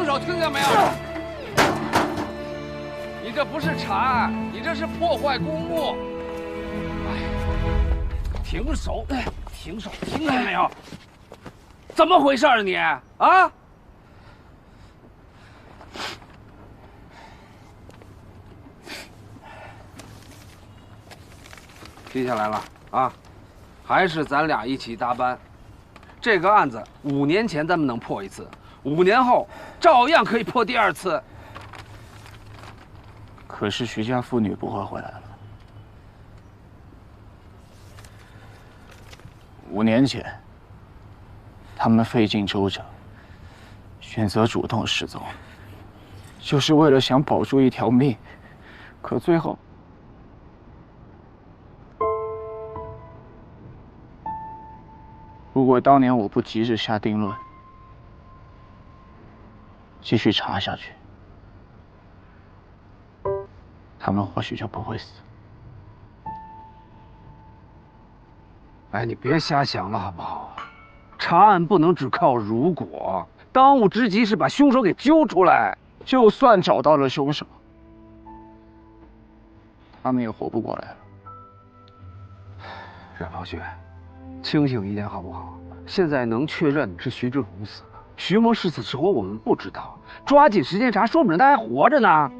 手，听见没有？你这不是查案，你这是破坏公物。哎，停手！停手！听见没有？怎么回事啊你？啊？记下来了啊，还是咱俩一起搭班。这个案子5年前咱们能破一次，5年后照样可以破第2次。可是徐家父女不会回来了。5年前，他们费尽周折，选择主动失踪，就是为了想保住一条命。可最后，如果当年我不急着下定论，继续查下去，他们或许就不会死。哎，你别瞎想了好不好？查案不能只靠如果，当务之急是把凶手给揪出来。就算找到了凶手，他们也活不过来了。冉方旭，清醒一点好不好？现在能确认是徐志宏死了，徐某是死是活我们不知道，抓紧时间查，说不准他还活着呢。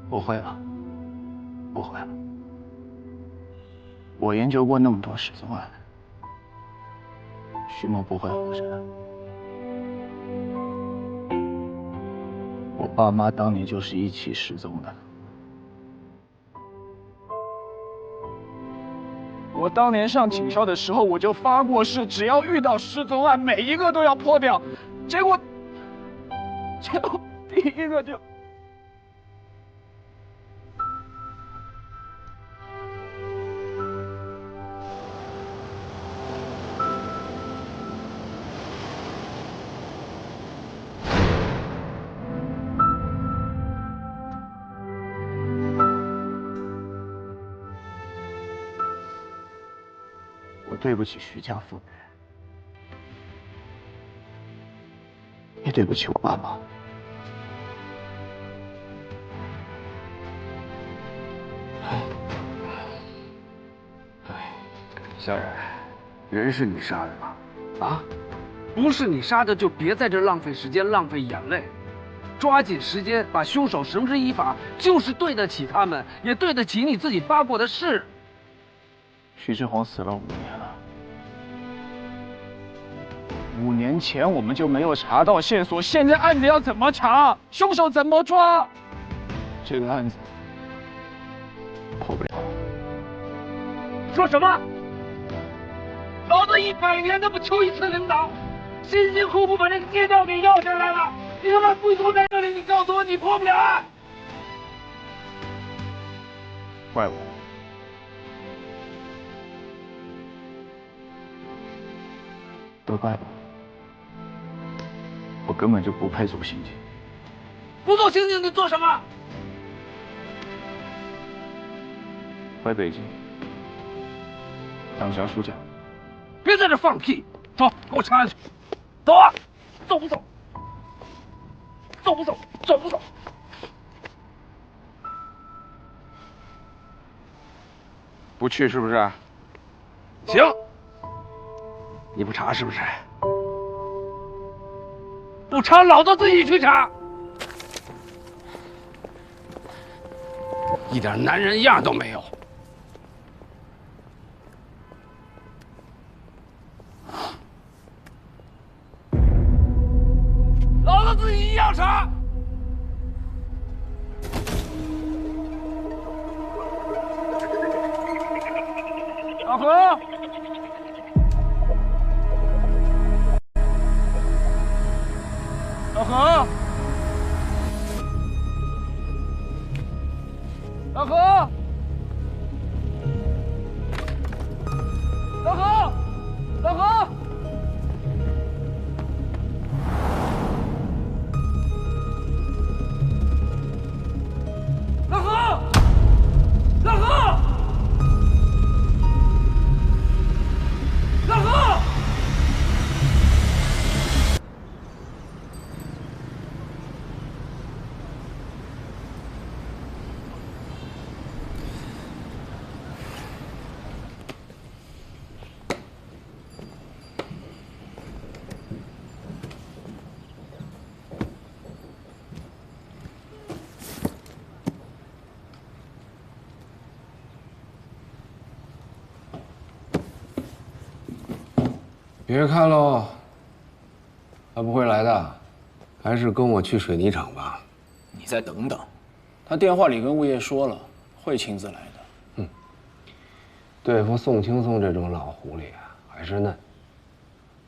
不会了，不会了。我研究过那么多失踪案，徐某不会活着的。我爸妈当年就是一起失踪的。我当年上警校的时候，我就发过誓，只要遇到失踪案，每一个都要破掉。结果第一个就……我对不起徐家父女，也对不起我爸妈。小冉，人是你杀的吗？啊，不是你杀的就别在这浪费时间、浪费眼泪，抓紧时间把凶手绳之以法，就是对得起他们，也对得起你自己发过的誓。徐志宏死了5年了，5年前我们就没有查到线索，现在案子要怎么查？凶手怎么抓？这个案子破不了。说什么？老子100年都不求一次领导，辛辛苦苦把这个街道给要下来了，你他妈跪坐在这里，你告诉我你破不了案？怪我。都怪我根本就不配做刑警。不做刑警你做什么？回北京当小书匠。别在这放屁！走，给我插下去！走啊！走不走？走不走？走不走？不去是不是？行。你不查是不是？不查，老子自己去查。一点男人样都没有。老子自己一样查。小何。小何，小何，小何，小何，小何，小何，别看喽，他不会来的，还是跟我去水泥厂吧。你再等等，他电话里跟物业说了，会亲自来的。对付宋青松这种老狐狸啊，还是嫩。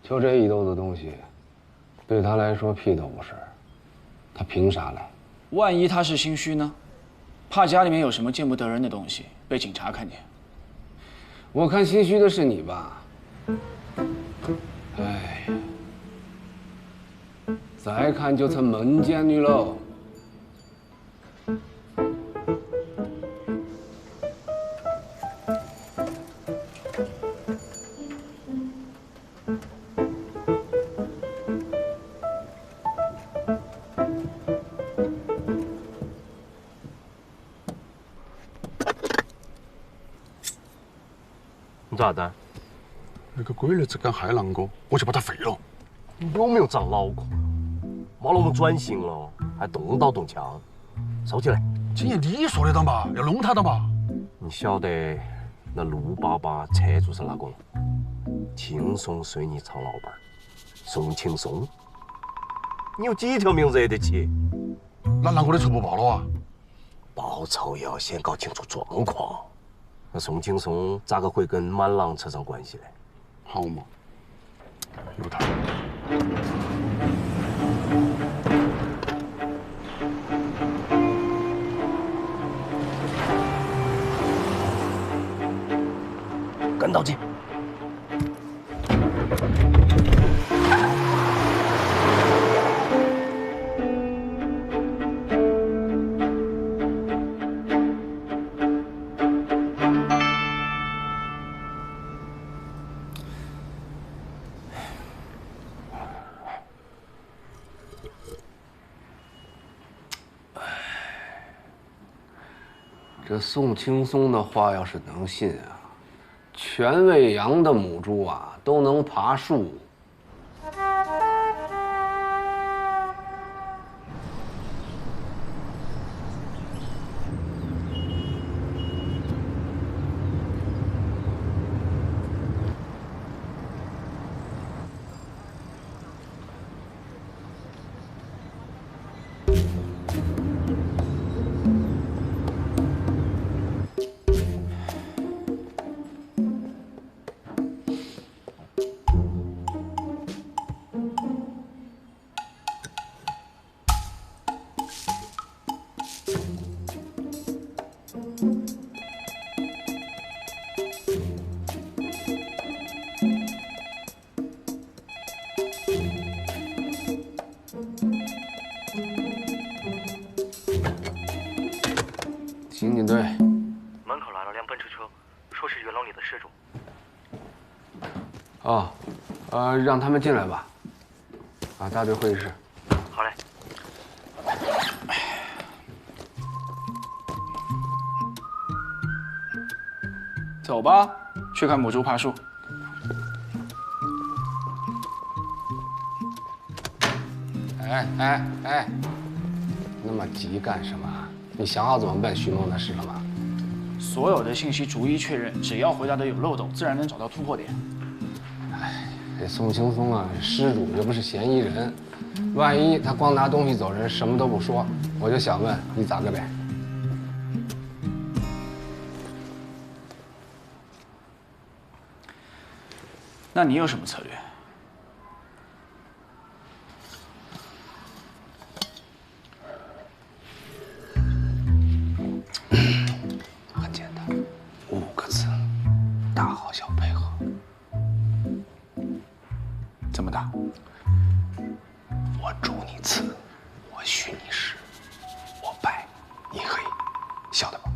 就这一兜子东西，对他来说屁都不是。他凭啥来？万一他是心虚呢？怕家里面有什么见不得人的东西被警察看见。我看心虚的是你吧？哎，再看就成梦见你喽。你咋的？那个龟儿子敢害狼哥，我就把他废了。你有没有长脑壳？马龙转型了，还动刀动枪，收起来。今夜你说的当吧，要弄他的吧？你晓得那陆爸爸车主是哪个吗？青松水泥厂老板宋青松。你有几条命惹得起？那狼哥的仇不报了啊？报仇也要先搞清楚状况。那宋青松咋个会跟满狼扯上关系呢？好嘛，有他。跟到去。这宋青松的话要是能信啊，全喂羊的母猪啊都能爬树。刑警队，门口来了辆奔驰车，说是元老里的失主。让他们进来吧。啊，大队会议室。好嘞。走吧，去看母猪爬树。哎，那么急干什么？你想好怎么办徐梦的事了吗？所有的信息逐一确认，只要回答的有漏洞，自然能找到突破点。这宋青松啊，失主又不是嫌疑人，万一他光拿东西走人，什么都不说，我就想问你咋个呗？那你有什么策略？很简单，5个字，大好小配合。怎么打？我主你次，我虚你实，我白你黑，晓得吧？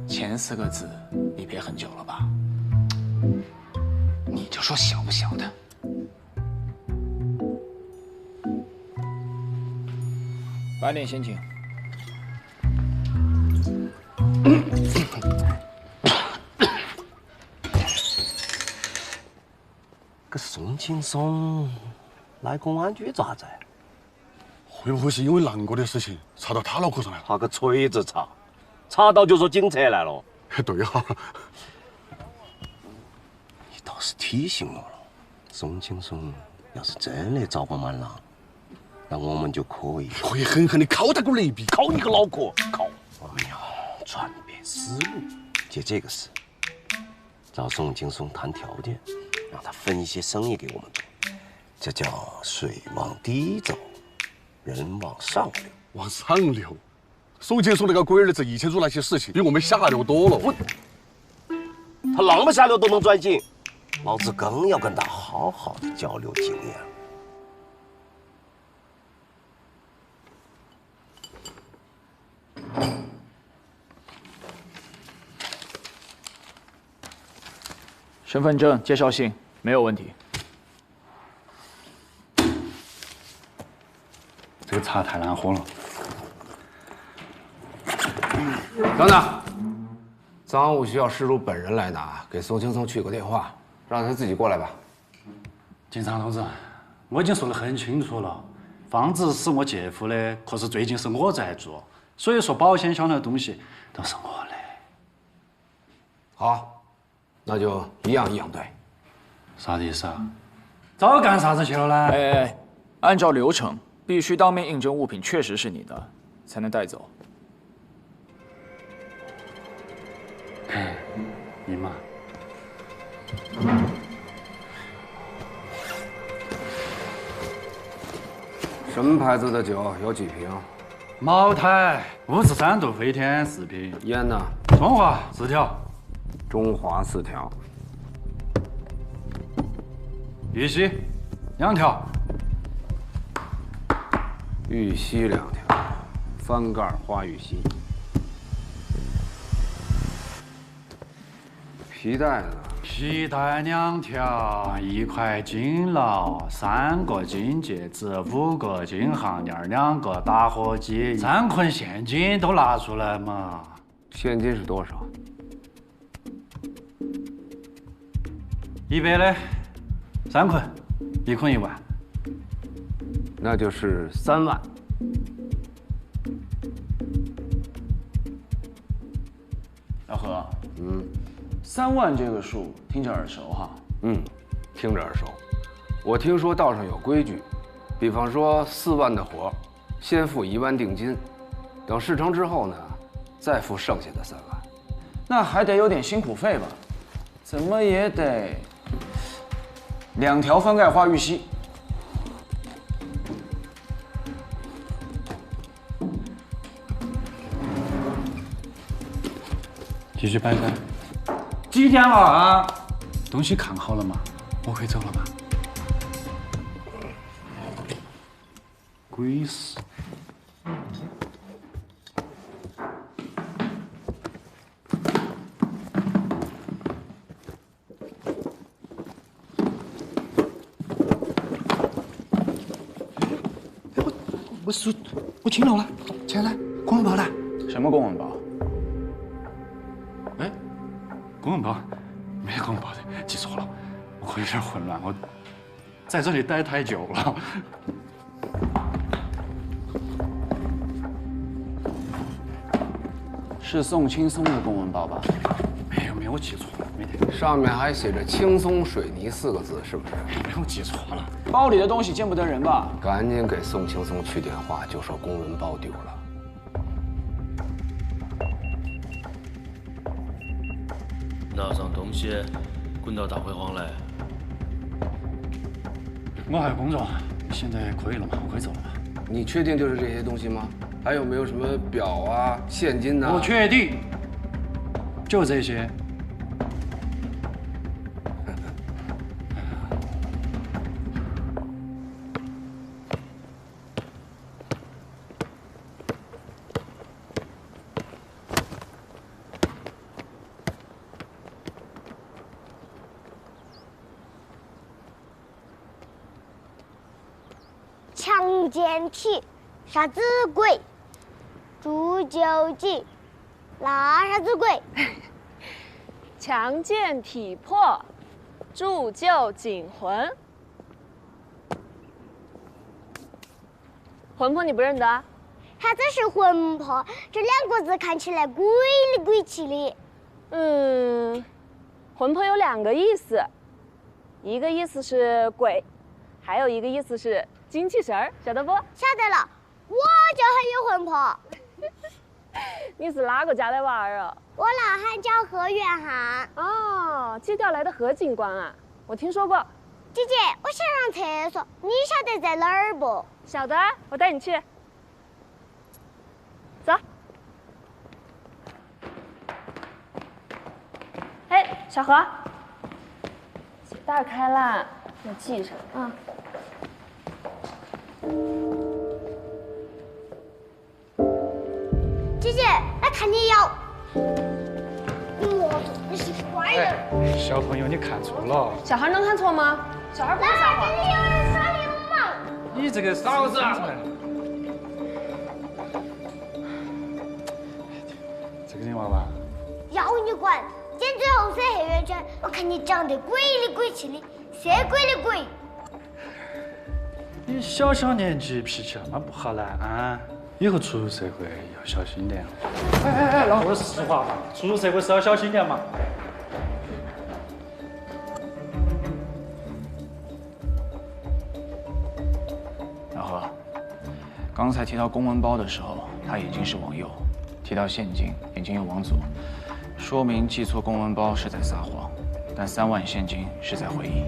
前4个字你憋很久了吧？你就说晓不晓得？摆点心情。这宋青松来公安局咋子？会不会是因为狼哥的事情查到他脑壳上来了？他个锤子查，查到就说警察来了。对哈，你倒是提醒我了，宋青松要是真的找不满了，那我们就可以狠狠的敲他个雷逼，敲你个脑壳，敲！哎呀，转变思路，借这个事找宋青松谈条件，让他分一些生意给我们做，这叫水往低走，人往上流。往上流。宋青松那个龟儿子以前做那些事情比我们下流多了。他那么下流都能转型，老子更要跟他好好的交流经验。身份证、介绍信没有问题。这个茶太难喝了。等等，赃物需要事主本人来拿，给宋青松去个电话，让他自己过来吧。警察同志，我已经说得很清楚了，房子是我姐夫的，可是最近是我在住，所以说保险箱的东西都是我的。好，那就一样对。啥意思啊？早干啥子去了呢？哎，按照流程，必须当面印证物品确实是你的，才能带走。你妈。什么牌子的酒？有几瓶？茅台53度飞天4瓶，烟呢？中华4条，中华4条，玉溪2条，玉溪2条，翻盖花玉溪。皮带呢？皮带2条，1块金劳，3个金戒指，5个金项链，2个打火机，3捆现金都拿出来嘛。现金是多少？100的3捆，1捆1万，那就是3万。老何，3万这个数听着耳熟哈。听着耳熟。我听说道上有规矩，比方说4万的活，先付1万定金，等事成之后呢，再付剩下的3万。那还得有点辛苦费吧？怎么也得2条翻盖花玉溪。继续摆摆。几点了啊？东西看好了吗？我可以走了吗？鬼事！我听到了，起来，公文包呢？什么公文包？哎，公文包没公文包的，记错了，我有点混乱，我在这里待太久了。是宋青松的公文包吧？没有，我记错了，没得，上面还写着“青松水泥”4个字，是不是？没有记错了。包里的东西见不得人吧？赶紧给宋青松去电话，就说公文包丢了。拿上东西，滚到大辉坊来。我还有工作，现在可以了吗？我可以走了吗？你确定就是这些东西吗？还有没有什么表啊、现金呐？我确定，就这些。强奸体，啥子鬼？诛九级，那啥子鬼？强奸体魄，铸就警魂。魂魄你不认得？啥子是魂魄？这2个字看起来鬼里鬼气的。魂魄有2个意思，一个意思是鬼，还有一个意思是精气神儿，晓得不？晓得了，我就很有魂魄。你是哪个家的娃儿啊？我老汉叫何远航。哦，借调来的何警官啊，我听说过。姐姐，我想上厕所，你晓得在哪儿不？晓得，我带你去。走。哎，小何，鞋带开了，要系上啊。姐姐，来看你腰。你是乖的。哎，小朋友，你看错了。小孩能看错吗？小孩不会撒谎。这里有人耍流氓。你这个啥子啊？这个人娃娃。要你管！尖嘴猴腮黑圆圈，我看你长得鬼里鬼气的，色鬼的鬼。你小年纪脾气那么不好呢啊！以后出入社会要小心点。哎，老说实话嘛，出入社会是要小心点嘛。老何，刚才提到公文包的时候，他眼睛是往右；提到现金，眼睛又往左，说明记错公文包是在撒谎，但3万现金是在回忆。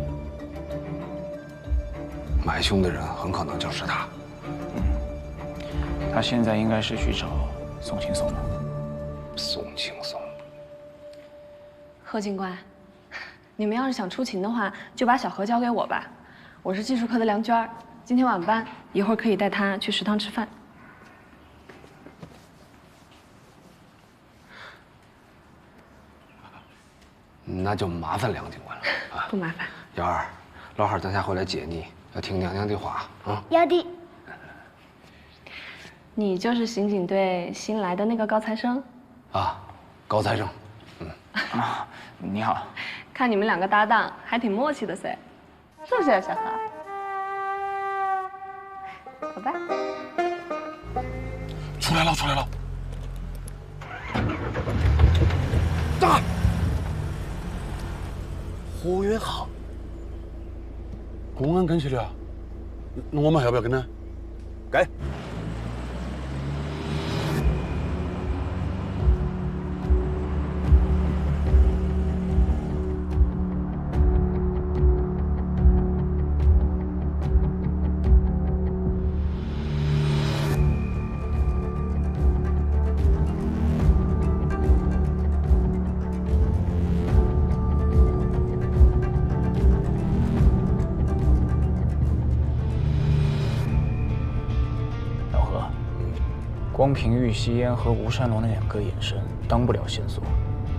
买凶的人很可能就是他。他现在应该是去找宋青松了。宋青松，何警官，你们要是想出勤的话，就把小何交给我吧。我是技术科的梁娟，今天晚班，一会儿可以带他去食堂吃饭。那就麻烦梁警官了啊！不麻烦。瑶儿，老汉等下回来接你，要听娘娘的话啊。要的。你就是刑警队新来的那个高材生？啊，高材生。你好。看你们两个搭档还挺默契的噻，是不是小何？走吧。出来了，出来了！站！何远航，公安跟起的啊，那我们还要不要跟呢？跟。光凭玉溪烟和吴山龙的2个眼神，当不了线索。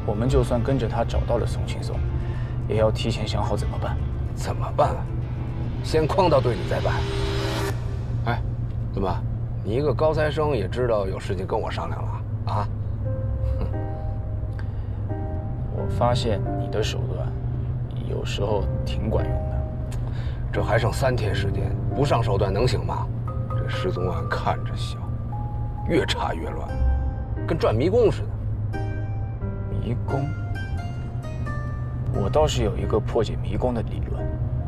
我们就算跟着他找到了宋青松，也要提前想好怎么办。怎么办？先诓到队里再办。哎，怎么，你一个高材生也知道有事情跟我商量了啊？我发现你的手段有时候挺管用的。这还剩3天时间，不上手段能行吗？这失踪案看着小，越查越乱，跟转迷宫似的。迷宫？我倒是有一个破解迷宫的理论，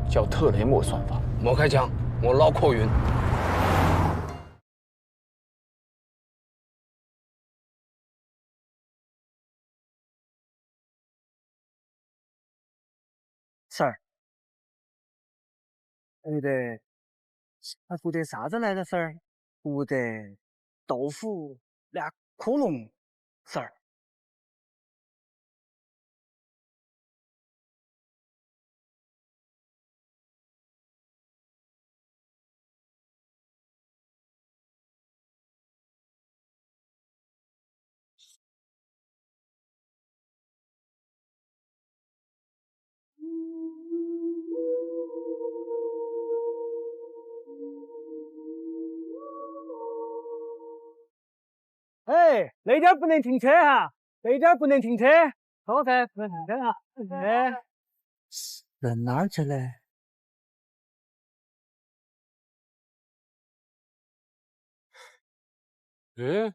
叫特雷莫算法。莫开枪，我捞寇云。Sir，不得啥子来着，Sir？不得豆腐2窟窿，Sir。哎，那点不能停车哈，那点不能停车，错噻，不能停车哈。哎，人哪儿去了？哎，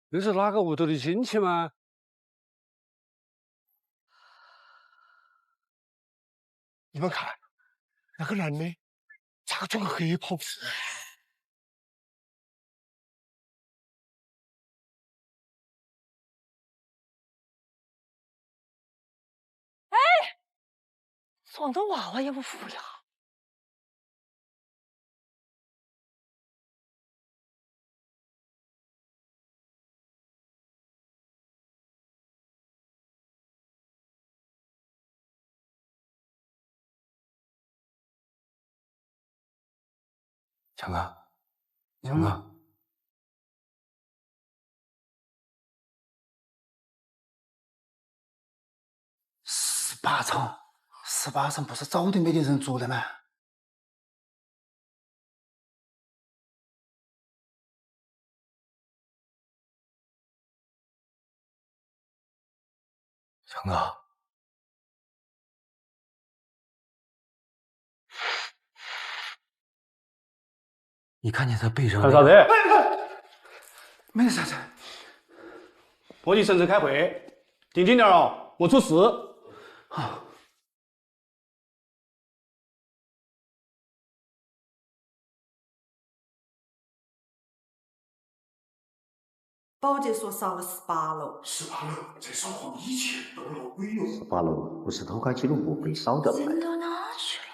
那是哪个屋头的亲戚吗？你们看，那个男的咋个穿个黑袍子？哎，装着娃娃也不服了。强哥，强哥，18层不是早就没得人住的吗？强哥，你看见他背上看啥子？没得啥子。我去省城开会，定紧点哦，莫出事。好。保洁说少了18楼。18楼在烧黄以前都闹鬼哟。18楼不是偷看记录簿被烧掉的。人到哪去了？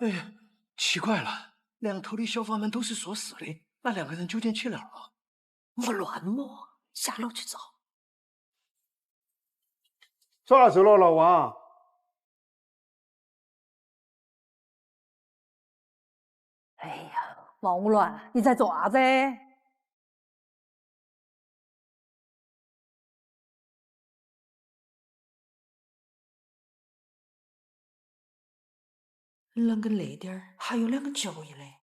哎呀，奇怪了，两头的小贩们都是说是的，那2个人究竟去哪儿了？莫乱摸，下楼去找。啥事了，老王？哎呀，王五乱，你在做啥子？啷个那点儿还有2个脚印嘞？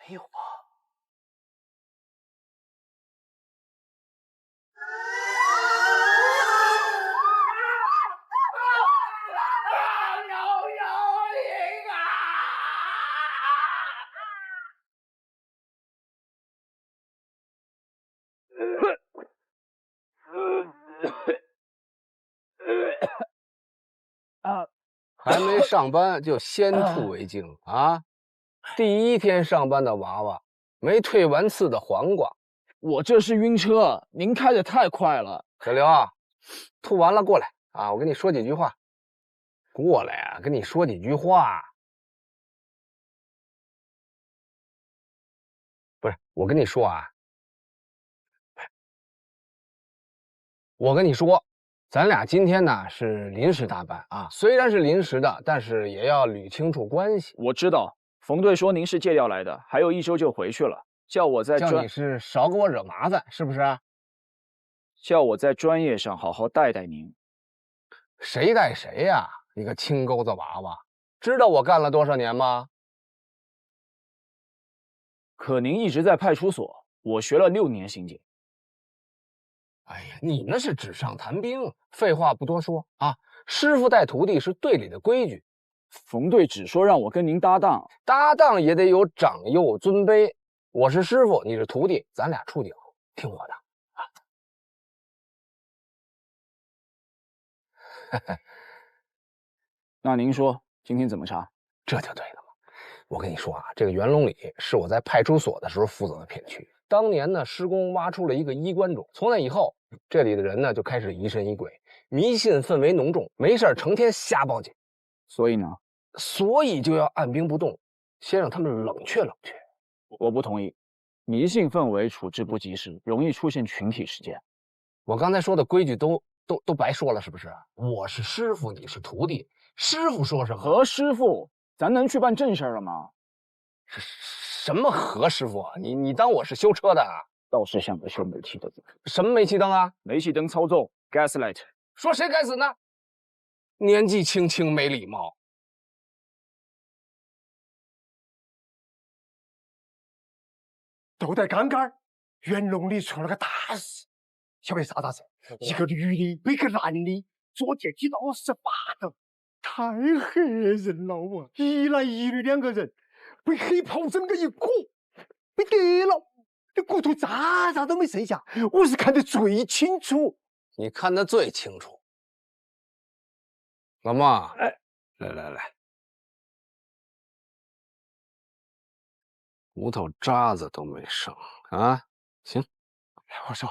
没有吧？还没上班就先吐为敬啊！第1天上班的娃娃，没退完刺的黄瓜。我这是晕车，您开的太快了。小刘啊，吐完了过来啊，我跟你说几句话。过来啊，跟你说几句话。不是，我跟你说啊，我跟你说，咱俩今天呢是临时搭班啊，虽然是临时的，但是也要捋清楚关系。我知道，冯队说您是借调来的，还有1周就回去了，叫我在叫你是少给我惹麻烦，是不是？叫我在专业上好好带带您。谁带谁呀？你个青钩子娃娃，知道我干了多少年吗？可您一直在派出所，我学了6年刑警。哎呀，你那是纸上谈兵，废话不多说啊！师傅带徒弟是队里的规矩。冯队只说让我跟您搭档，搭档也得有长幼尊卑。我是师傅，你是徒弟，咱俩处顶，听我的啊！那您说今天怎么查？这就对了嘛。我跟你说啊，这个元龙里是我在派出所的时候负责的片区。当年呢，施工挖出了一个衣冠冢，从那以后，这里的人呢就开始疑神疑鬼，迷信氛围浓重，没事成天瞎报警。所以呢？所以就要按兵不动，先让他们冷却冷却。我不同意，迷信氛围处置不及时，容易出现群体事件。我刚才说的规矩都白说了，是不是？我是师傅，你是徒弟，师傅说什么？何师傅，咱能去办正事了吗？什么何师傅？你当我是修车的啊？倒是像个修煤气灯。什么煤气灯啊？煤气灯操纵 gaslight。说谁该死呢？年纪轻轻没礼貌。就在刚刚，元龙里出了个大事，晓得啥大事？一个女的被个男的坐电梯老实扒了，太吓人了啊！一男一女两个人被黑袍整个一裹，被得了，这骨头渣都没剩下。我是看得最清楚。你看得最清楚。老孟，哎，来。骨头渣子都没剩啊！行，我说，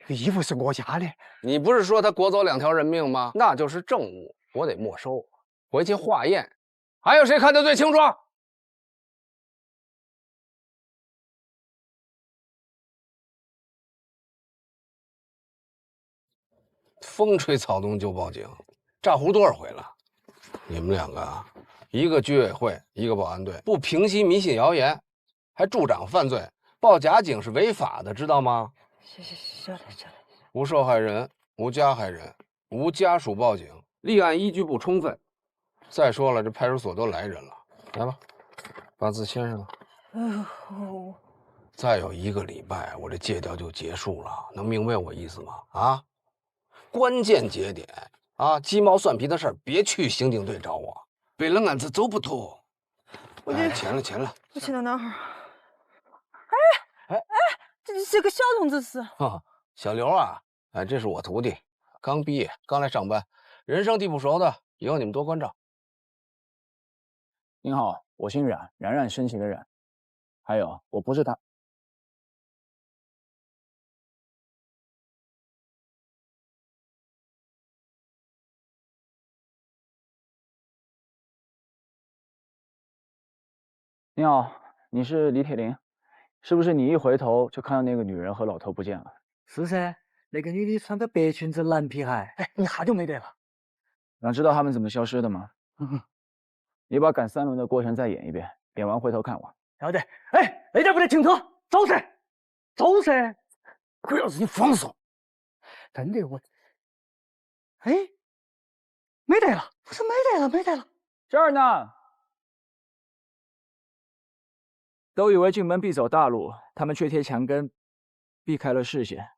这衣服是我家的。你不是说他裹走2条人命吗？那就是证物，我得没收，回去化验。还有谁看得最清楚？风吹草动就报警，炸糊多少回了？你们2个啊，一个居委会，一个保安队，不平息迷信谣言，还助长犯罪，报假警是违法的，知道吗？晓得。无受害人，无加害人，无家属报警，立案依据不充分。再说了，这派出所都来人了，来吧，把字签上了。再有1个礼拜，我这借调就结束了，能明白我意思吗？啊，关键节点啊，鸡毛蒜皮的事儿别去刑警队找我，背了案子走不脱。钱了。我去到哪儿？哎，这个小同志是？小刘啊，哎，这是我徒弟，刚毕业，刚来上班，人生地不熟的，以后你们多关照。您好，我姓冉，冉冉升起的冉。还有，我不是他。你好，你是李铁林，是不是你一回头就看到那个女人和老头不见了？是噻，那个女的穿个白裙子蓝皮鞋，哎，一下就没得了。想知道他们怎么消失的吗？你把赶3轮的过程再演一遍，演完回头看我。晓得。哎，那点不得停车，走噻！主要是你放手。真的我，哎，没得了，不是没得了。这儿呢。都以为进门必走大路，他们却贴墙根，避开了视线。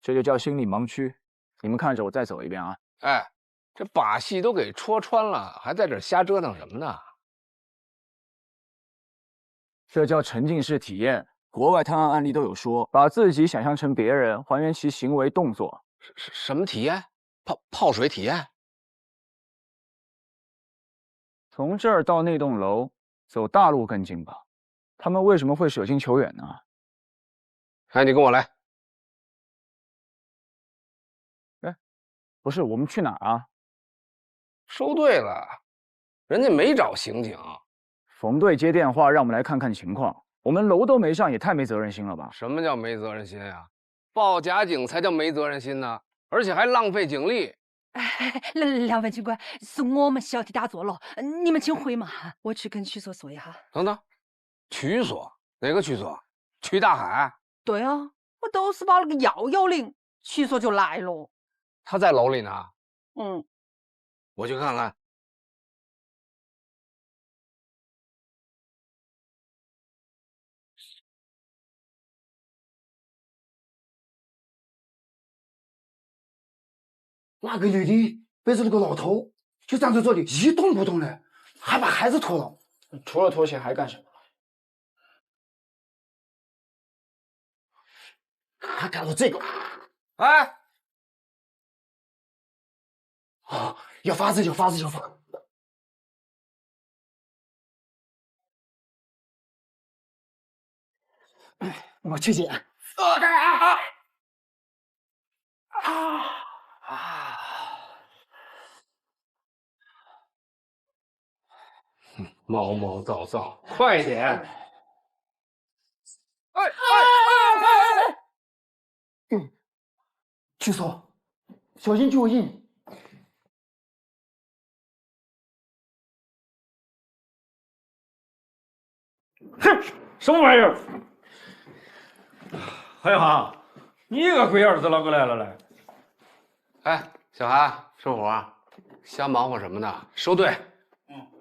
这就叫心理盲区。你们看着我再走一遍啊！哎，这把戏都给戳穿了，还在这瞎折腾什么呢？这叫沉浸式体验。国外探案案例都有说，把自己想象成别人，还原其行为动作。什么体验？泡水体验？从这儿到那栋楼，走大路更近吧？他们为什么会舍近求远呢？哎，你跟我来。哎，不是，我们去哪儿啊？收队了，人家没找刑警。冯队接电话让我们来看看情况，我们楼都没上，也太没责任心了吧？什么叫没责任心呀？报假警才叫没责任心呢，而且还浪费警力。两位警官，是我们小题大做了，你们请回嘛，我去跟区所说一下。等等，区所？哪个区所？区大海？对啊，我都是把那个110，区所就来了。他在楼里呢。嗯，我去看看。那个女的背着那个老头，就站在这里一动不动的，还把孩子拖了。除了拖鞋还干什么？还干了这个。哎，啊，有法子，有法子，有法子。我去捡。毛毛躁躁，快点！去说，小心脚印。哼，什么玩意儿？韩小航，你个龟儿子啷个来了嘞？哎，小韩，收活，瞎忙活什么呢？收队。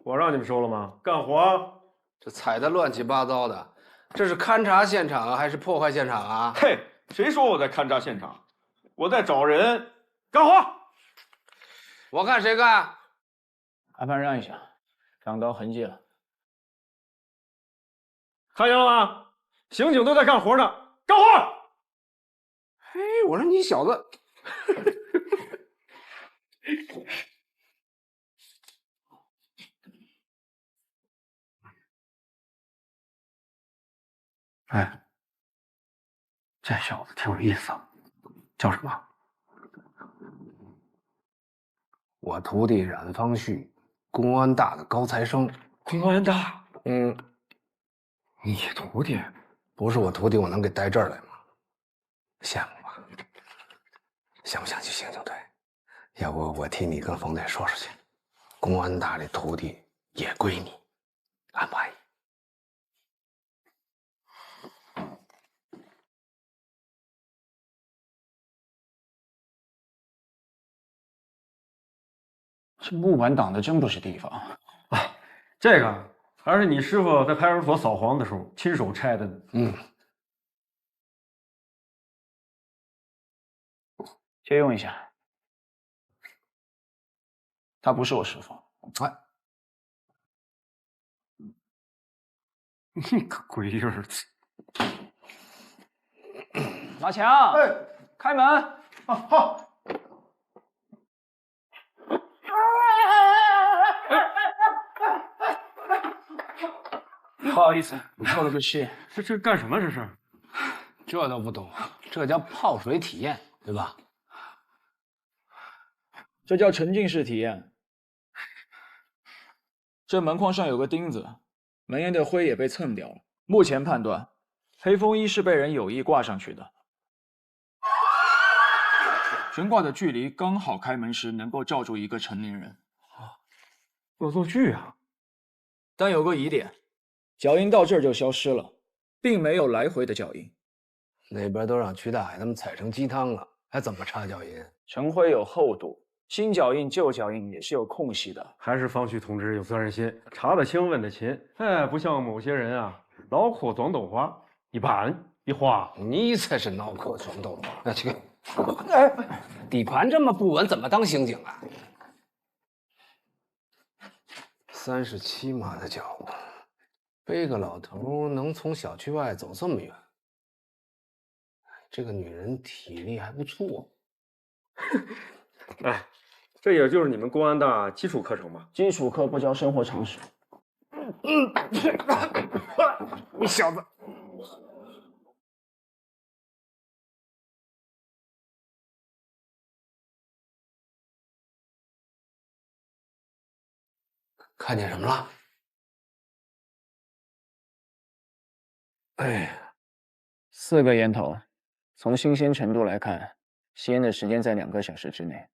我让你们收了吗？干活。这踩得乱七八糟的，这是勘察现场啊，还是破坏现场啊？嘿，谁说我在勘察现场？我在找人。干活。我看谁干。阿潘让一下，看到痕迹了。看见了吗？刑警都在干活呢，干活！哎，我说你小子，哎，这小子挺有意思，叫什么？我徒弟冉方旭，公安大的高材生。公安大？嗯。你徒弟？不是我徒弟，我能给带这儿来吗？羡慕吧？想不想去刑警队？要不我替你跟冯队说说去，公安大这徒弟也归你，安不安逸？这木板挡的真不是地方。哎，这个还是你师傅在派出所扫黄的时候亲手拆的呢。嗯，借用一下。他不是我师傅。哎，你个龟儿子！马强，哎，开门。啊，好。不好意思，漏了个气。这干什么？这是？这都不懂，这叫泡水体验，对吧？这叫沉浸式体验。这门框上有个钉子，门沿的灰也被蹭掉了。目前判断，黑风衣是被人有意挂上去的。悬挂的距离刚好开门时能够罩住一个成年人。恶作剧啊！但有个疑点，脚印到这儿就消失了，并没有来回的脚印。那边都让曲大海他们踩成鸡汤了，还怎么查脚印？尘灰有厚度，新脚印、旧脚印也是有空隙的。还是方旭同志有责任心，查得清，问得勤。哎，不像某些人啊，脑壳装豆花，一板一花。你才是脑壳装豆花。那去，哎，底盘这么不稳，怎么当刑警啊？37码的脚步，背个老头能从小区外走这么远，这个女人体力还不错。哎，这也就是你们公安大基础课程吧？基础课不教生活常识。你小子！看见什么了？哎呀，4个烟头，从新鲜程度来看，吸烟的时间在2个小时之内。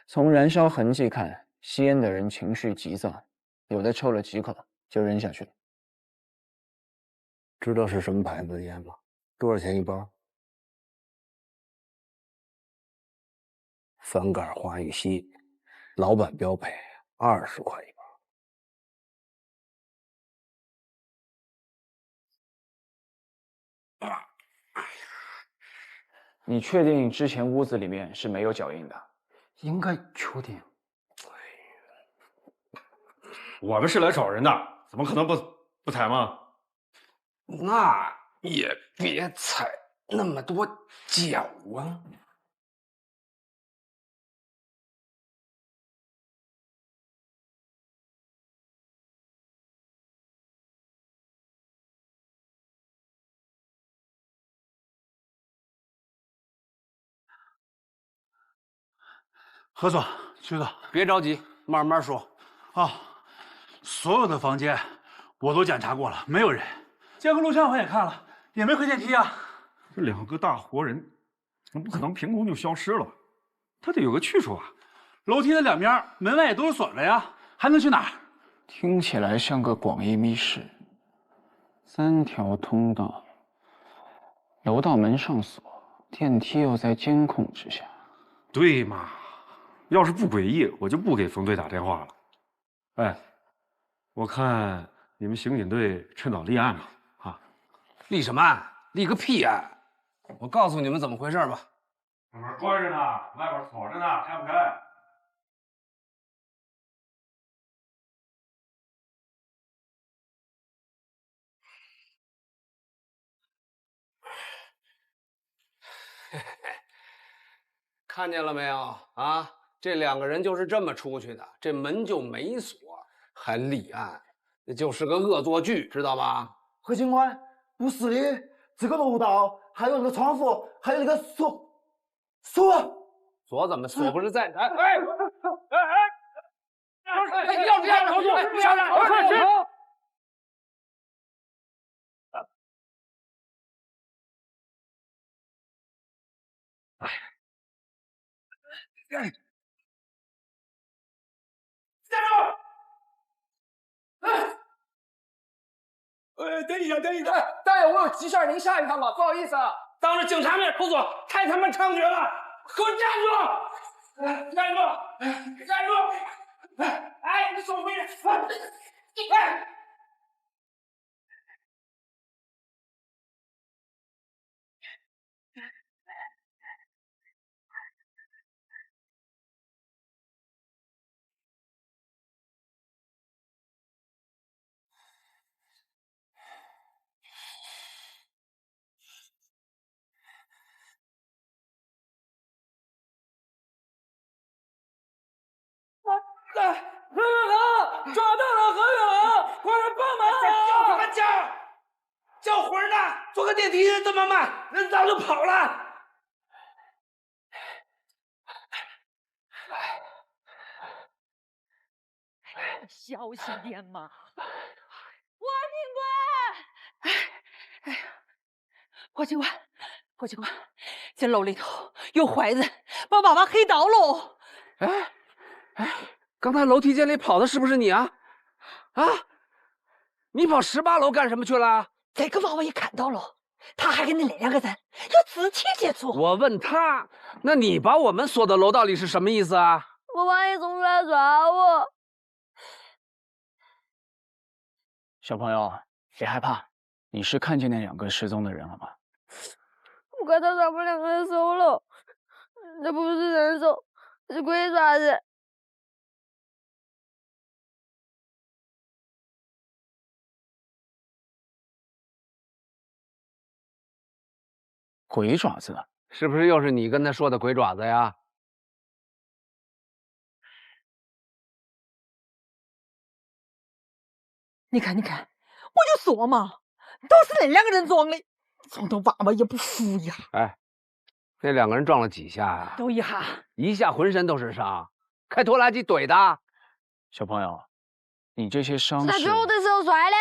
从燃烧痕迹看，吸烟的人情绪急躁，有的抽了几口就扔下去了。知道是什么牌子的烟吗？多少钱一包？翻盖华宇西，老板标配，20块一包。你确定之前屋子里面是没有脚印的？应该确定。我们是来找人的，怎么可能不踩吗？那也别踩那么多脚啊！何总，局长，别着急，慢慢说。啊，所有的房间我都检查过了，没有人。监控录像我也看了，也没回电梯啊。这2个大活人，那不可能凭空就消失了，他得有个去处啊。楼梯的两边门外也都是锁着呀，还能去哪儿？听起来像个广义密室，3条通道，楼道门上锁，电梯又在监控之下。对嘛？要是不诡异，我就不给冯队打电话了。哎，我看你们刑警队趁早立案吧。啊，立什么案？立个屁案！我告诉你们怎么回事吧。门关着呢，外边锁着呢，开不开？看见了没有啊？这2个人就是这么出去的，这门就没锁，还立案，那就是个恶作剧，知道吧？何警官，不是的，这个楼道还有那个窗户，还有那个锁怎么锁不是在？哎，要这样操作，校长，快去！等一下，大爷，我有急事儿，您下一趟吧，不好意思啊。当着警察面出错，太他妈猖獗了！给我站住！站住！哎，你手回去！哎！何远航，抓到了何远航，快来帮忙！叫什么叫？叫魂呢？坐个电梯这么慢，人早就跑了。小心点嘛！霍警官，这楼里头有坏人，把娃娃黑到喽！刚才楼梯间里跑的是不是你啊？啊，你跑18楼干什么去了？这个娃娃也看到了，他还跟那2个人有肢体接触。我问他，那你把我们锁到楼道里是什么意思啊？我怕你总来抓我。小朋友，别害怕，你是看见那2个失踪的人了吗？我快到抓不2个人手了，这不是人手，是鬼爪子。鬼爪子？是不是又是你跟他说的鬼爪子呀？你看，我就说嘛，都是那2个人装的，撞到娃娃也不服呀！哎，那2个人撞了几下呀？都一下，一下浑身都是伤，开拖拉机怼的。小朋友，你这些伤打势……球的时候摔的。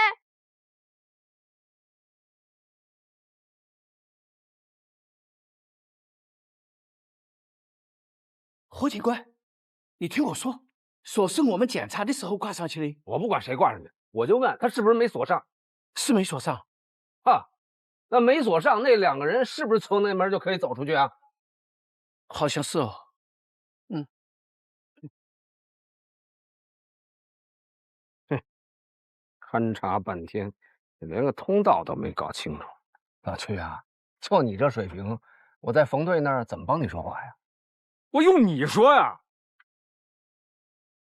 何警官，你听我说，锁是我们检查的时候挂上去的。我不管谁挂上去，我就问他是不是没锁上。是没锁上。啊，那没锁上，那2个人是不是从那门就可以走出去啊？好像是哦。勘察半天，连个通道都没搞清楚。老曲啊，就你这水平，我在冯队那儿怎么帮你说话呀？我用你说呀？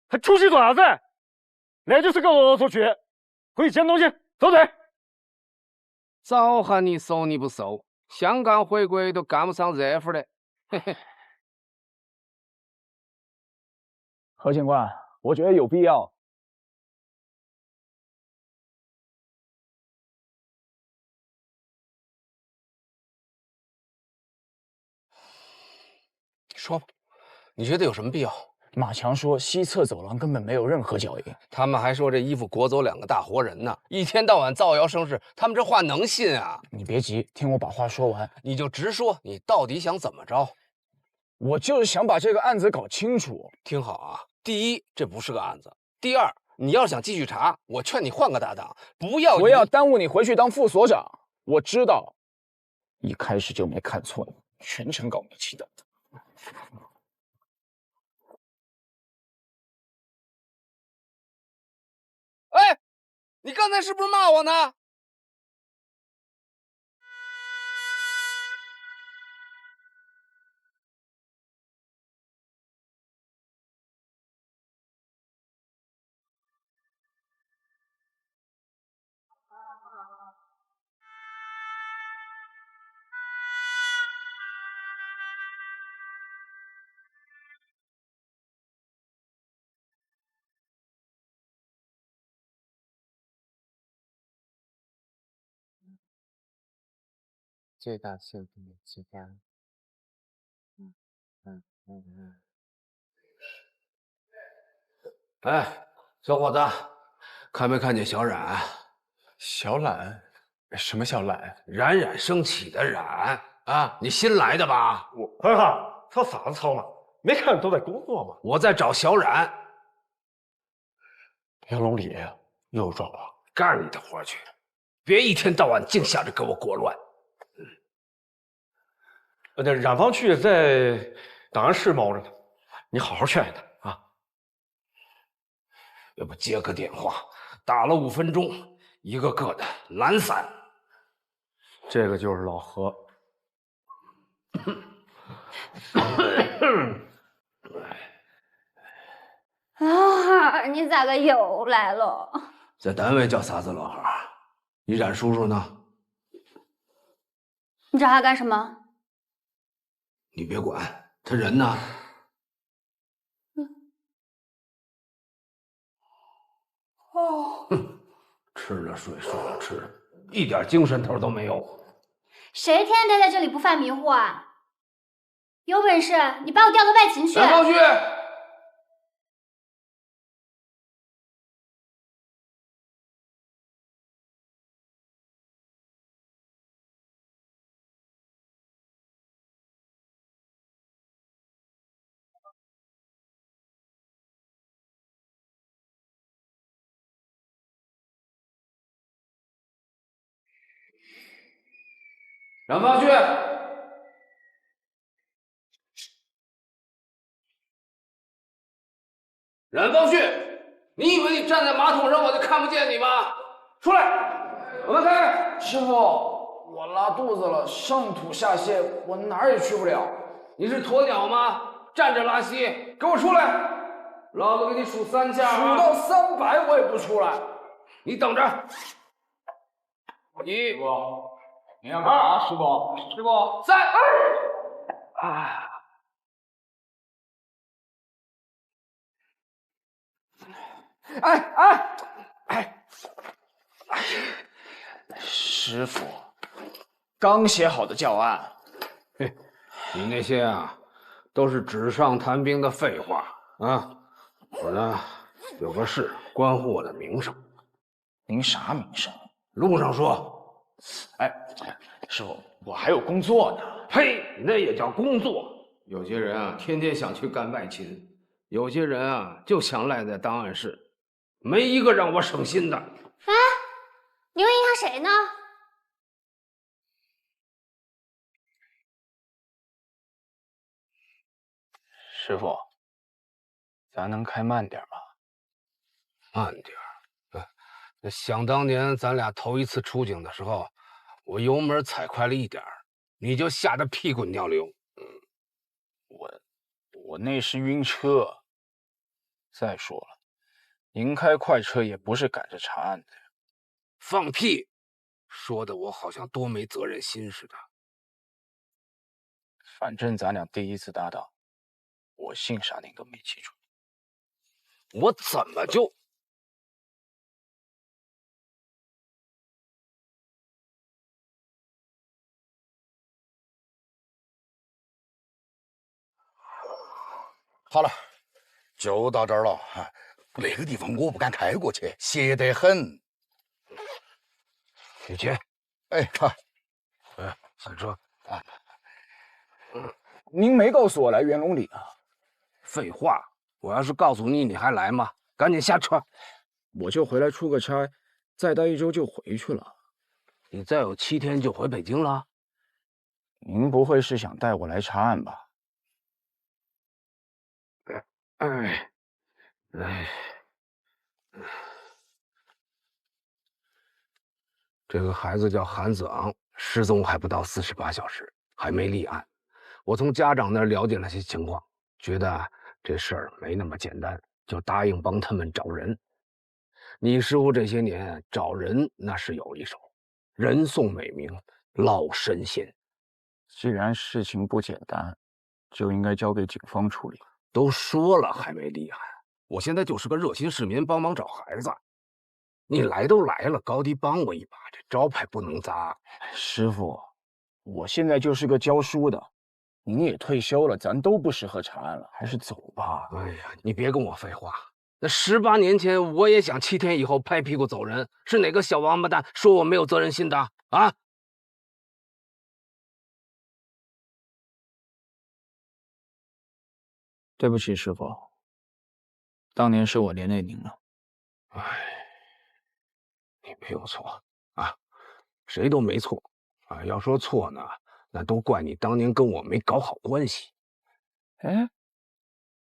还出去做啥子？那就是个恶作剧，回去捡东西，走腿。早喊你收你不收，香港回归都赶不上热乎的。嘿嘿。何警官，我觉得有必要。说吧，你觉得有什么必要？马强说西侧走廊根本没有任何脚印，他们还说这衣服裹走2个大活人呢，一天到晚造谣生事，他们这话能信啊？你别急，听我把话说完，你就直说，你到底想怎么着？我就是想把这个案子搞清楚。听好啊，第一，这不是个案子；第二，你要想继续查，我劝你换个搭档，不要耽误你回去当副所长。我知道，一开始就没看错你，全程搞你气的。哎，你刚才是不是骂我呢？最大限度的激发。哎，小伙子，看没看见小冉？小冉？什么小冉？冉冉升起的冉啊！你新来的吧？涵涵，吵啥子吵嘛？没看都在工作吗？我在找小冉。杨龙里又有状况，干你的活去，别一天到晚净想着给我裹乱。那冉方旭在档案室猫着呢，你好好劝劝他啊。要不接个电话，打了5分钟，一个个的懒散。这个就是老何。老汉，你咋个又来了？在单位叫啥子老汉？你冉叔叔呢？你找他干什么？你别管，他人呢？哦，吃了睡，睡了吃，一点精神头都没有。谁天天待在这里不犯迷糊啊？有本事你把我调到外勤去！冉方旭，冉方旭，冉方旭，你以为你站在马桶上我就看不见你吗？出来，我们开。师傅，我拉肚子了，上吐下泻，我哪儿也去不了。你是鸵鸟吗？站着拉稀，给我出来！老子给你数3下、啊，数到300我也不出来。你等着。1，师傅，你要干啥？师傅，师傅，3，啊！师傅，刚写好的教案。嘿，你那些啊，都是纸上谈兵的废话啊！我呢，有个事关乎我的名声。您啥名声？路上说。哎，师傅，我还有工作呢。呸，那也叫工作。有些人啊，天天想去干外勤；有些人啊，就想赖在档案室，没一个让我省心的。哎，你又影响谁呢？师傅，咱能开慢点吗？慢点儿。想当年咱俩头一次出警的时候，我油门踩快了一点儿，你就吓得屁滚尿流。我那是晕车。再说了，您开快车也不是赶着查案的呀。放屁！说的我好像多没责任心似的。反正咱俩第一次搭档，我姓啥您都没记住。我怎么就……好了，就到这儿了。那个地方我不敢开过去，邪得很。雨晴，哎，好，下车。您没告诉我来元龙里啊？废话，我要是告诉你，你还来吗？赶紧下车。我就回来出个差，再待1周就回去了。你再有7天就回北京了？您不会是想带我来查案吧？哎，这个孩子叫韩子昂，失踪还不到48小时，还没立案。我从家长那儿了解了些情况，觉得这事儿没那么简单，就答应帮他们找人。你师傅这些年找人那是有一手，人送美名，老神仙。既然事情不简单，就应该交给警方处理。都说了还没立案，我现在就是个热心市民，帮忙找孩子。你来都来了，高低帮我一把，这招牌不能砸。师傅，我现在就是个教书的，您也退休了，咱都不适合查案了，还是走吧。哎呀，你别跟我废话。那18年前我也想7天以后拍屁股走人，是哪个小王八蛋说我没有责任心的啊？对不起，师傅，当年是我连累您了。哎，你没有错啊，谁都没错啊。要说错呢，那都怪你当年跟我没搞好关系。哎，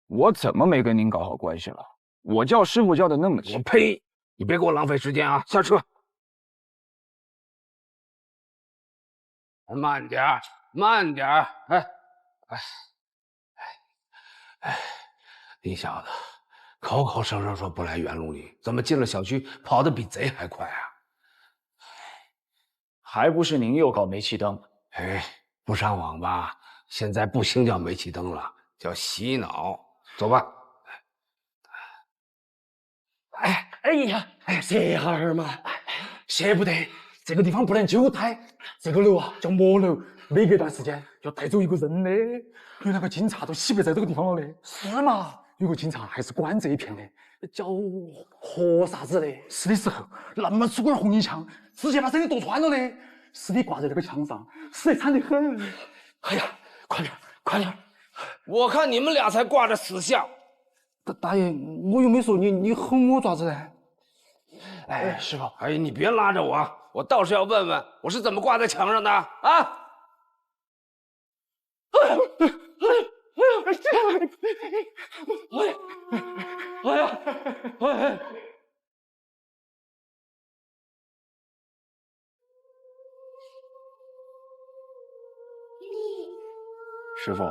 我怎么没跟您搞好关系了？我叫师傅叫的那么亲。我呸！你别给我浪费时间啊！下车。慢点儿，慢点儿。你小子口口声声说不来元龙里，怎么进了小区跑得比贼还快啊？还不是您又搞煤气灯？哎，不上网吧？现在不兴叫煤气灯了，叫洗脑。走吧。哎呀，歇下儿嘛，歇不得，这个地方不能久待。这个楼啊叫魔楼，每隔一段时间要带走一个人的。有那个警察都洗不在这个地方了的。是嘛？有个警察还是管这一片的，叫何啥子的。是的时候，那么粗根红衣枪，直接把身体剁穿了的。尸体挂在那个墙上，死得惨得很。哎呀，快点，快点！我看你们俩才挂着死相。大爷，我又没说你，你吼我爪子呢？哎，师傅，哎，你别拉着我倒是要问问我是怎么挂在墙上的啊！师傅，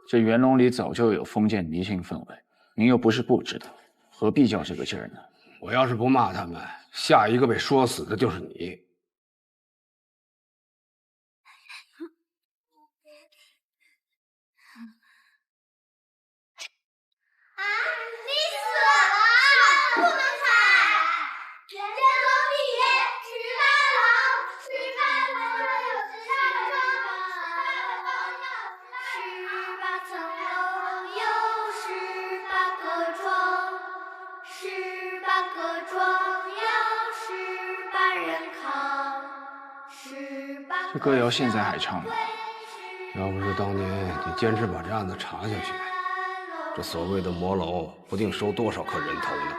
这元龙里早就有封建迷信氛围，您又不是不知道，何必较这个劲儿呢？我要是不骂他们，下一个被说死的就是你。这歌谣现在还唱吗？要不是当年你坚持把这案子查下去，这所谓的魔楼不定收多少颗人头呢。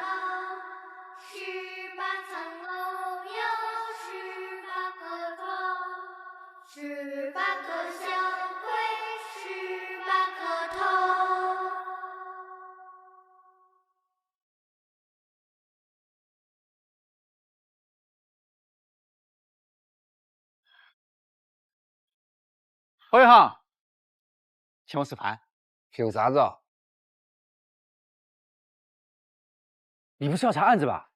侯一航，请我吃饭。凭啥子？你不是要查案子吧？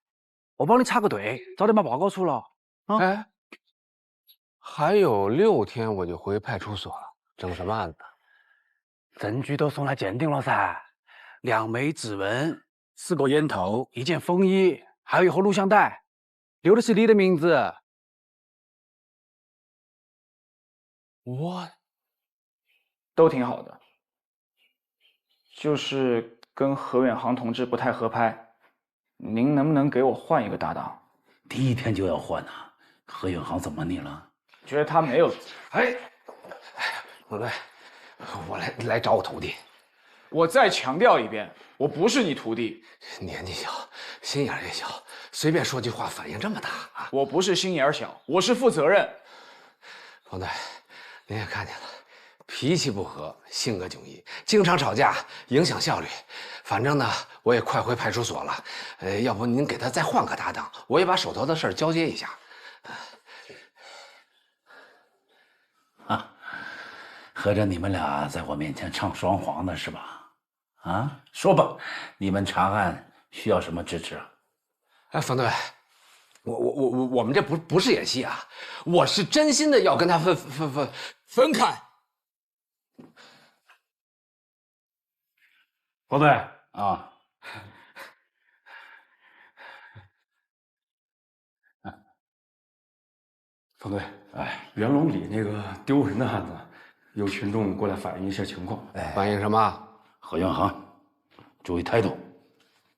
我帮你插个队，早点把报告出了。哎，还有6天我就回派出所了，整什么案子？证据都送来鉴定了噻，两枚指纹，4个烟头，1件风衣，还有一盒录像带，留的是你的名字。都挺好的，就是跟何远航同志不太合拍，您能不能给我换一个搭档？第一天就要换啊？何远航怎么你了？觉得他没有。哎，不对，我来找我徒弟。我再强调一遍，我不是你徒弟。年纪小，心眼也小，随便说句话反应这么大啊！我不是心眼小，我是负责任。冯队，您也看见了，脾气不和，性格迥异，经常吵架，影响效率。反正呢，我也快回派出所了。要不您给他再换个搭档，我也把手头的事儿交接一下。啊，合着你们俩在我面前唱双簧呢是吧？啊，说吧，你们查案需要什么支持啊？哎，冯队，我们这不是演戏啊，我是真心的要跟他分开。冯队啊，冯队，元龙里那个丢人的案子，有群众过来反映一些情况。反映什么？何远航，注意态度。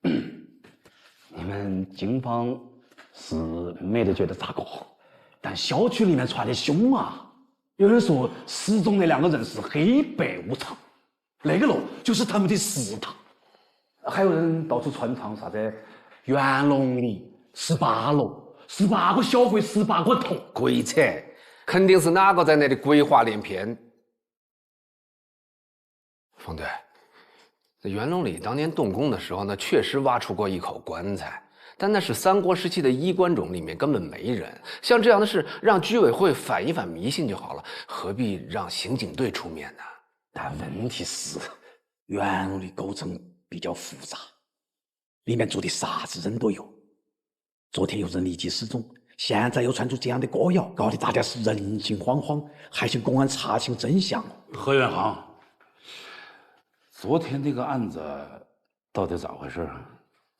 你们警方是没得觉得咋搞，但小区里面传的凶啊！有人说失踪的2个人是黑白无常，那个楼就是他们的食堂。还有人到处传唱啥子元龙里18楼，18个小鬼18个头，鬼扯！肯定是哪个在那里鬼话连篇。冯队。在元龙里当年动工的时候呢，确实挖出过一口棺材，但那是三国时期的衣冠冢，里面根本没人。像这样的事，让居委会反一反迷信就好了，何必让刑警队出面呢？但问题是，元龙的构成比较复杂，里面住的啥子人都有。昨天有人立即失踪，现在又传出这样的歌谣，搞得大家是人心惶惶，还请公安查清真相。何远航。昨天那个案子到底咋回事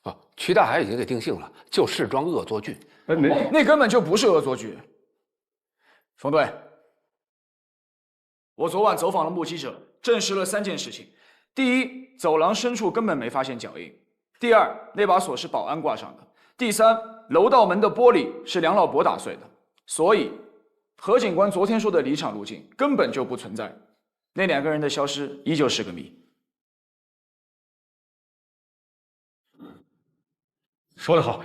啊？曲大海已经给定性了，就试装恶作剧。那根本就不是恶作剧。冯队，我昨晚走访了目击者，证实了3件事情：第一，走廊深处根本没发现脚印；第二，那把锁是保安挂上的；第三，楼道门的玻璃是梁老伯打碎的。所以，何警官昨天说的离场路径根本就不存在。那2个人的消失依旧是个谜。说得好，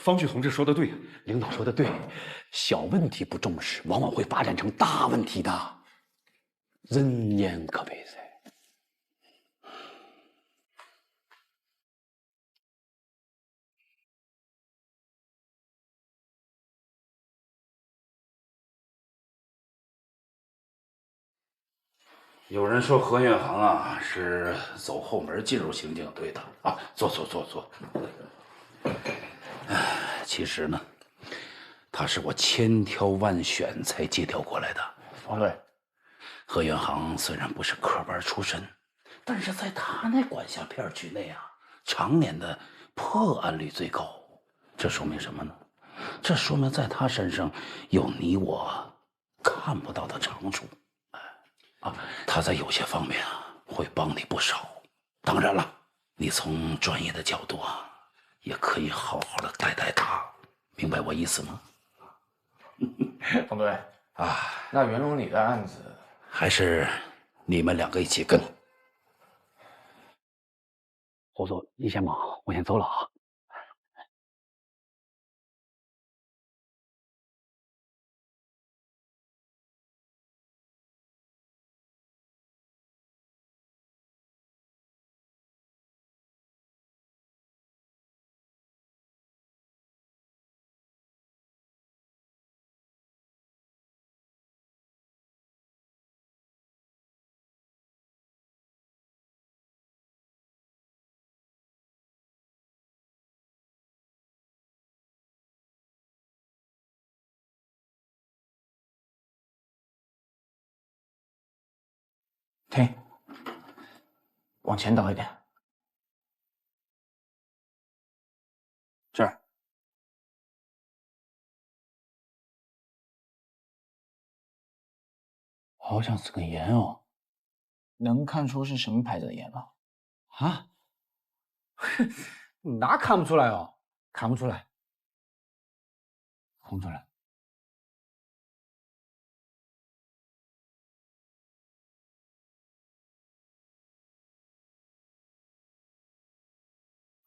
方旭同志说的对，领导说的对，小问题不重视，往往会发展成大问题的。人言可悲噻。有人说何远航啊是走后门进入刑警队的啊，坐。其实呢，他是我千挑万选才借调过来的。冯队，何远航虽然不是科班出身，但是在他那管辖片区内啊，常年的破案率最高。这说明什么呢？这说明在他身上有你我看不到的长处。他在有些方面啊会帮你不少。当然了，你从专业的角度啊，也可以好好的带带他，明白我意思吗？冯队啊，那元龙里的案子还是你们2个一起跟。侯总，你先忙，我先走了啊。停，往前倒一点。这儿。好像是根烟哦。能看出是什么牌子的烟吗？啊？那看不出来哦，看不出来，看不出来。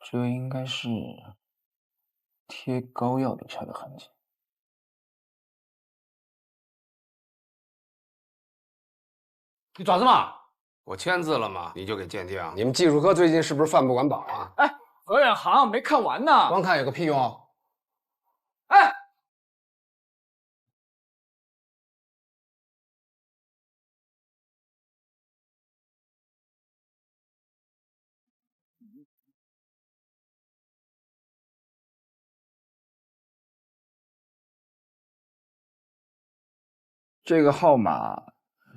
这应该是贴膏药留下的痕迹。你爪子嘛？我签字了嘛，你就给鉴定？你们技术科最近是不是饭不管饱啊？哎，何远航没看完呢。光看有个屁用？哎，这个号码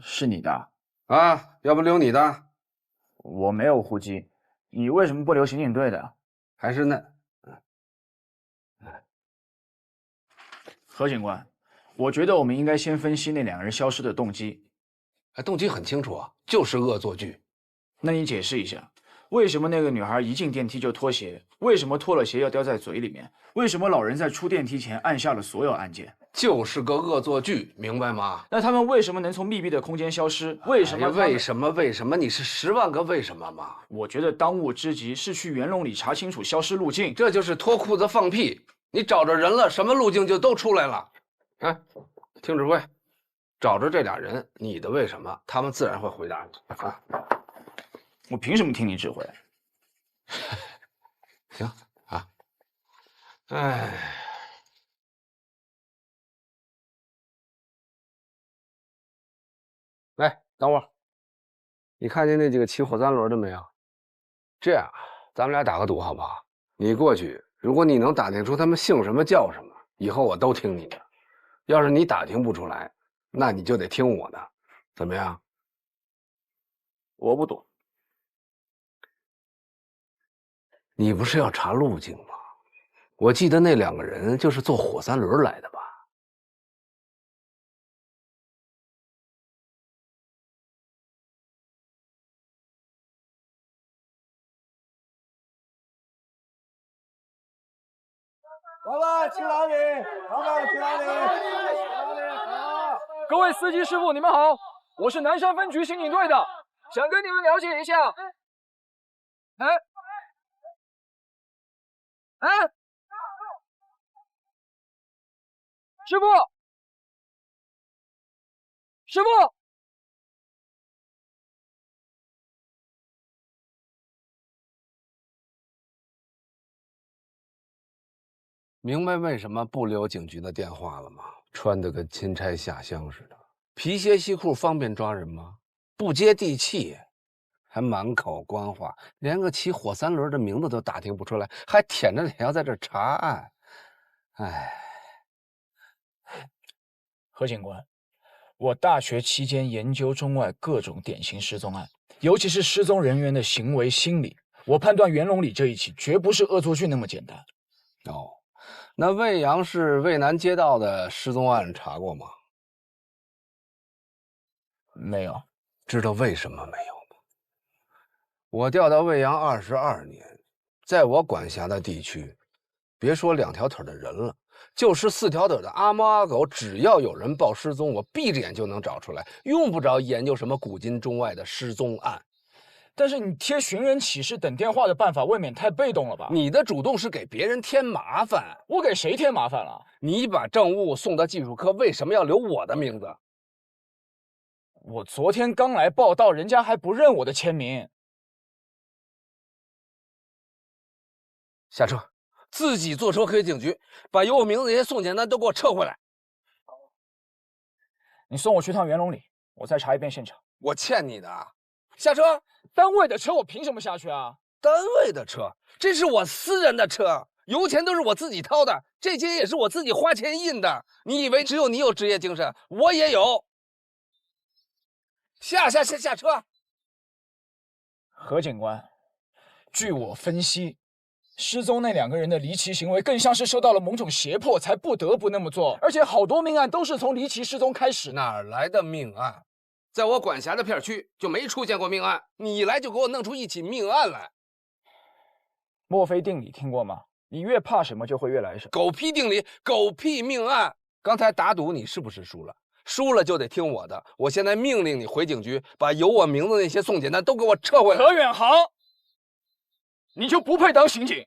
是你的啊？要不留你的？我没有户籍，你为什么不留刑警队的？还是那……何警官，我觉得我们应该先分析那两个人消失的动机。动机很清楚啊，就是恶作剧。那你解释一下，为什么那个女孩一进电梯就脱鞋？为什么脱了鞋要叼在嘴里面？为什么老人在出电梯前按下了所有按键？就是个恶作剧，明白吗？那他们为什么能从密闭的空间消失？为什么？为什么？为什么？你是10万个为什么吗？我觉得当务之急是去袁龙里查清楚消失路径。这就是脱裤子放屁！你找着人了，什么路径就都出来了。哎，听指挥，找着这俩人，你的为什么，他们自然会回答你啊。我凭什么听你指挥？行啊。哎。来，等会儿，你看见那几个骑火三轮的没有？这样，咱们俩打个赌好不好？你过去，如果你能打听出他们姓什么叫什么，以后我都听你的；要是你打听不出来，那你就得听我的，怎么样？我不赌。你不是要查路径吗？我记得那两个人就是坐火三轮来的吧？老板去哪里？老板去哪里？好，各位司机师傅，你们好，我是南山分局刑警队的，想跟你们了解一下。师傅，师傅。明白为什么不留警局的电话了吗？穿得跟钦差下乡似的，皮鞋西裤方便抓人吗？不接地气，还满口官话，连个骑火三轮的名字都打听不出来，还舔着脸要在这查案。哎，何警官，我大学期间研究中外各种典型失踪案，尤其是失踪人员的行为心理，我判断袁龙里这一起绝不是恶作剧那么简单。哦。那魏阳市渭南街道的失踪案查过吗？没有。知道为什么没有吗？我调到魏阳22年，在我管辖的地区，别说2条腿的人了，就是4条腿的阿猫阿狗，只要有人报失踪，我闭着眼就能找出来，用不着研究什么古今中外的失踪案。但是你贴寻人启事等电话的办法未免太被动了吧？你的主动是给别人添麻烦。我给谁添麻烦了？你把证物送到技术科，为什么要留我的名字？我昨天刚来报道，人家还不认我的签名。下车，自己坐车回警局，把有我名字那些送检单都给我撤回来。你送我去趟袁龙里，我再查一遍现场。我欠你的。下车！单位的车我凭什么下去啊？单位的车，这是我私人的车，油钱都是我自己掏的，这些也是我自己花钱印的。你以为只有你有职业精神，我也有。下车！何警官，据我分析，失踪那2个人的离奇行为更像是受到了某种胁迫，才不得不那么做。而且好多命案都是从离奇失踪开始。哪来的命案？在我管辖的片区就没出现过命案，你一来就给我弄出一起命案来。墨菲定理听过吗？你越怕什么，就会越来什么。狗屁定理，狗屁命案！刚才打赌你是不是输了？输了就得听我的。我现在命令你回警局，把有我名字那些送检单都给我撤回来。何远航，你就不配当刑警。